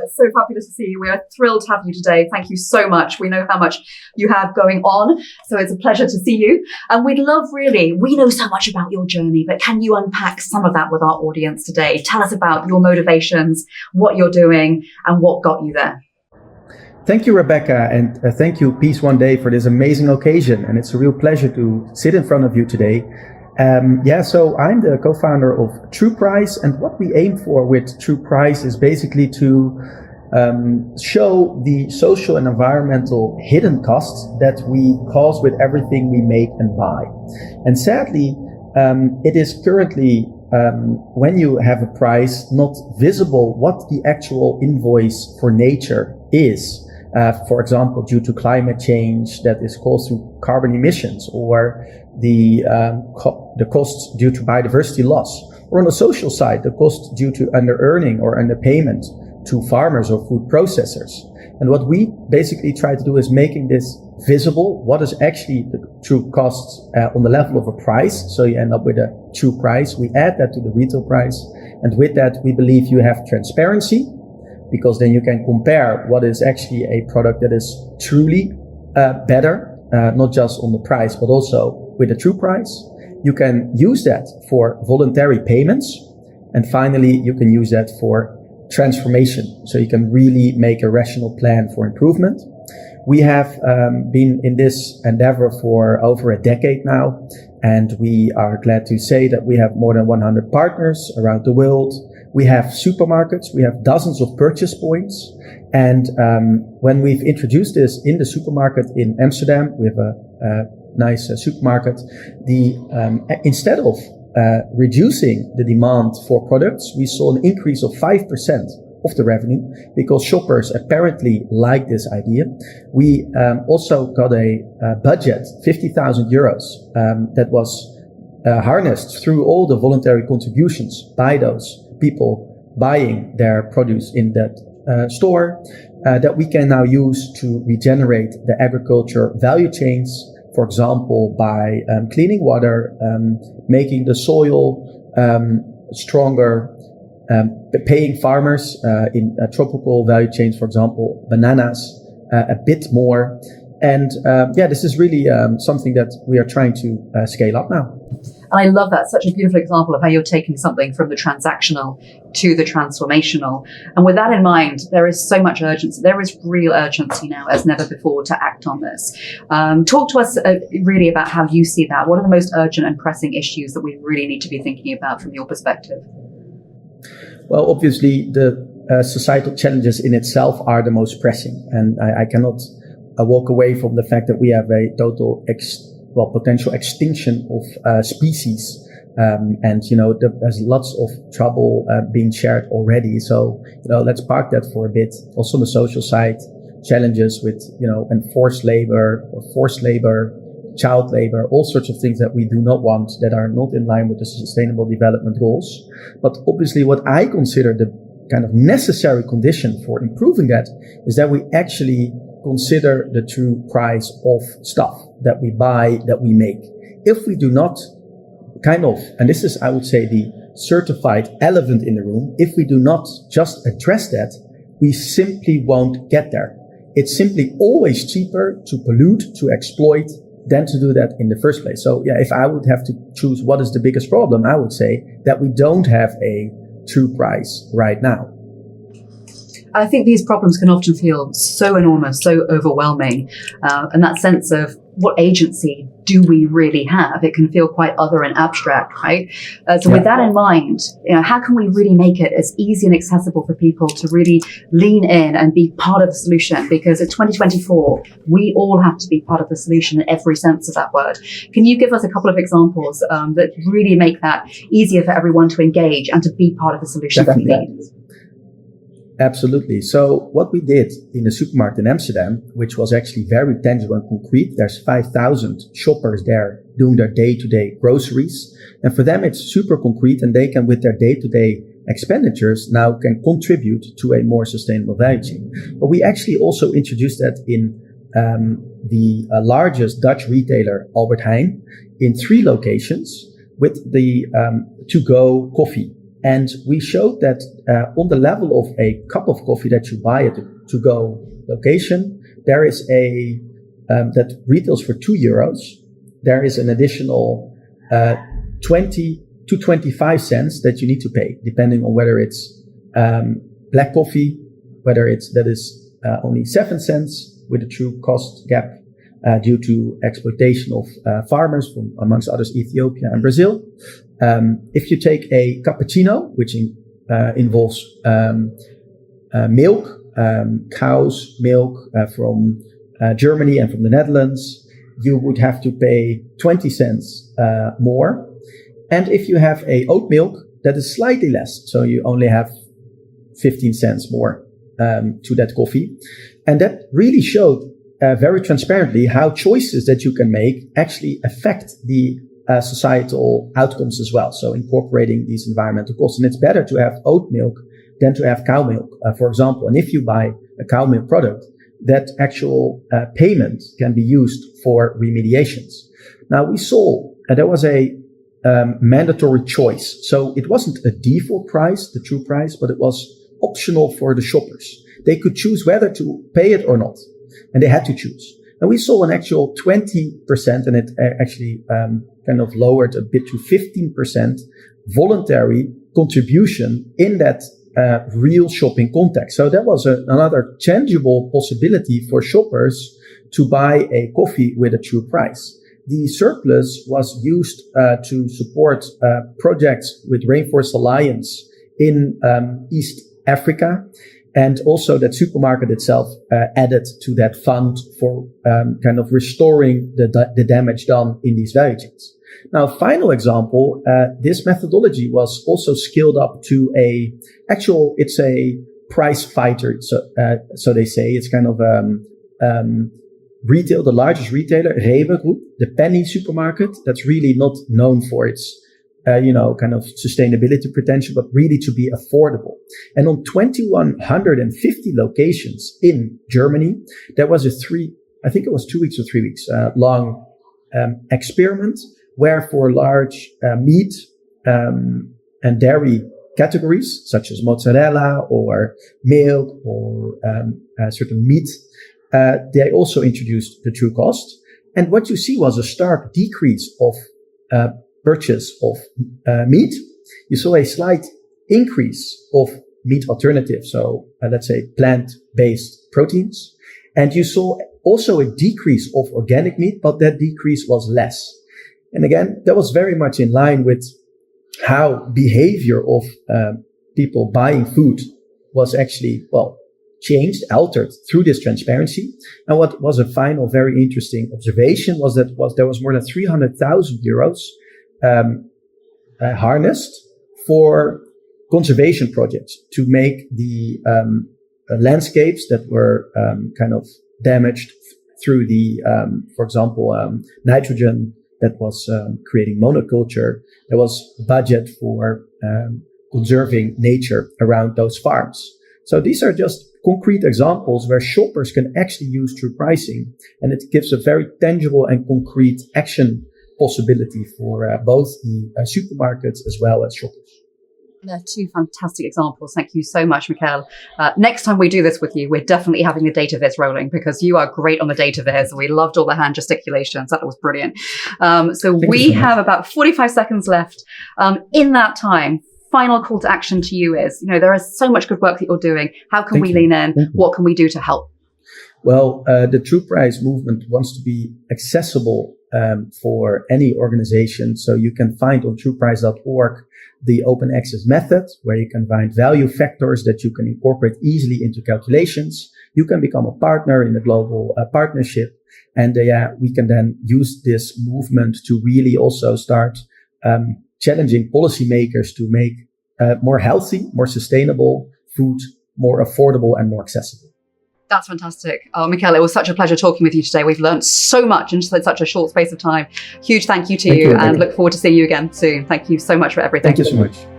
It's so fabulous to see you. We are thrilled to have you today. Thank you so much. We know how much you have going on, so it's a pleasure to see you. And we'd love we know so much about your journey, but can you unpack some of that with our audience today? Tell us about your motivations, what you're doing, and what got you there. Thank you, Rebecca, and thank you, Peace One Day, for this amazing occasion. And it's a real pleasure to sit in front of you today. So I'm the co-founder of TruePrice, and what we aim for with TruePrice is basically to show the social and environmental hidden costs that we cause with everything we make and buy. And sadly, it is currently, when you have a price, not visible what the actual invoice for nature is. For example, due to climate change that is caused through carbon emissions, or the costs due to biodiversity loss, or on the social side, the costs due to under-earning or underpayment to farmers or food processors. And what we basically try to do is making this visible, what is actually the true costs on the level of a price. So you end up with a true price. We add that to the retail price. And with that, we believe you have transparency, because then you can compare what is actually a product that is truly better, not just on the price, but also with a true price. You can use that for voluntary payments. And finally, you can use that for transformation. So you can really make a rational plan for improvement. We have been in this endeavor for over a decade now, and we are glad to say that we have more than 100 partners around the world. We have supermarkets, we have dozens of purchase points. And when we've introduced this in the supermarket in Amsterdam, we have a nice supermarket, instead of reducing the demand for products, we saw an increase of 5% of the revenue, because shoppers apparently like this idea. We also got a budget, 50,000 euros, that was harnessed through all the voluntary contributions by those people buying their produce in that store, that we can now use to regenerate the agriculture value chains, for example, by cleaning water, making the soil stronger, paying farmers in tropical value chains, for example, bananas, a bit more. And this is really something that we are trying to scale up now. And I love that. Such a beautiful example of how you're taking something from the transactional to the transformational. And with that in mind, there is so much urgency. There is real urgency now as never before to act on this. Talk to us really about how you see that. What are the most urgent and pressing issues that we really need to be thinking about from your perspective? Well, obviously, the societal challenges in itself are the most pressing. And I cannot walk away from the fact that we have a total potential extinction of species. There's lots of trouble being shared already. So, let's park that for a bit. Also on the social side, challenges with, enforced labor or forced labor, child labor, all sorts of things that we do not want, that are not in line with the Sustainable Development Goals. But obviously what I consider the kind of necessary condition for improving that is that we actually consider the true price of stuff that we buy, that we make. If we do not and this is, I would say, the certified elephant in the room, if we do not just address that, we simply won't get there. It's simply always cheaper to pollute, to exploit, than to do that in the first place. So if I would have to choose what is the biggest problem, I would say that we don't have a true price right now. I think these problems can often feel so enormous, so overwhelming, and that sense of what agency do we really have? It can feel quite other and abstract, right? With that in mind, how can we really make it as easy and accessible for people to really lean in and be part of the solution? Because in 2024, we all have to be part of the solution in every sense of that word. Can you give us a couple of examples that really make that easier for everyone to engage and to be part of the solution? Definitely. Absolutely. So what we did in the supermarket in Amsterdam, which was actually very tangible and concrete, there's 5,000 shoppers there doing their day-to-day groceries. And for them, it's super concrete, and they can, with their day-to-day expenditures, now can contribute to a more sustainable value chain. But we actually also introduced that in the largest Dutch retailer, Albert Heijn, in 3 locations with the to-go coffee. And we showed that on the level of a cup of coffee that you buy at a to-go location, there is a that retails for €2. There is an additional 20 to 25 cents that you need to pay, depending on whether it's black coffee, whether that is only 7 cents with a true cost gap due to exploitation of farmers from, amongst others, Ethiopia and Brazil. If you take a cappuccino, which involves milk, cow's milk from Germany and from the Netherlands, you would have to pay 20 cents more. And if you have a oat milk, that is slightly less. So you only have 15 cents more to that coffee. And that really showed very transparently how choices that you can make actually affect the societal outcomes as well. So incorporating these environmental costs. And it's better to have oat milk than to have cow milk, for example. And if you buy a cow milk product, that actual payment can be used for remediations. Now we saw there was a mandatory choice. So it wasn't a default price, the true price, but it was optional for the shoppers. They could choose whether to pay it or not. And they had to choose. And we saw an actual 20%, and it actually kind of lowered a bit to 15% voluntary contribution in that real shopping context. So that was another tangible possibility for shoppers to buy a coffee with a true price. The surplus was used to support projects with Rainforest Alliance in East Africa. And also that supermarket itself added to that fund for kind of restoring the damage done in these value chains. Now, final example, this methodology was also scaled up to it's a price fighter. So they say it's kind of retail, the largest retailer, Rewe Group, the penny supermarket, that's really not known for its kind of sustainability pretension, but really to be affordable. And on 2,150 locations in Germany, there was I think it was 2 weeks or 3 weeks long experiment where for large meat and dairy categories, such as mozzarella or milk or certain meat, they also introduced the true cost. And what you see was a stark decrease of purchase of meat. You saw a slight increase of meat alternatives, so let's say plant-based proteins. And you saw also a decrease of organic meat, but that decrease was less. And again, that was very much in line with how behavior of people buying food was actually, changed, altered through this transparency. And what was a final very interesting observation was that there was more than 300,000 euros harnessed for conservation projects to make the landscapes that were kind of damaged through the, for example, nitrogen that was creating monoculture. There was budget for conserving nature around those farms. So these are just concrete examples where shoppers can actually use true pricing, and it gives a very tangible and concrete action possibility for both the supermarkets as well as shoppers. They're two fantastic examples. Thank you so much, Michel. Next time we do this with you, we're definitely having the data viz rolling because you are great on the data viz. We loved all the hand gesticulations. That was brilliant. So we have about 45 seconds left. In that time, final call to action to you is, there is so much good work that you're doing. How can we lean in? What can we do to help? Well, the True Price movement wants to be accessible for any organization. So you can find on trueprice.org the open access method where you can find value factors that you can incorporate easily into calculations. You can become a partner in the global partnership. And we can then use this movement to really also start challenging policymakers to make more healthy, more sustainable food more affordable and more accessible. That's fantastic. Oh, Michel, it was such a pleasure talking with you today. We've learned so much in such a short space of time. Huge thank you to you and look forward to seeing you again soon. Thank you so much for everything. Thank you so much.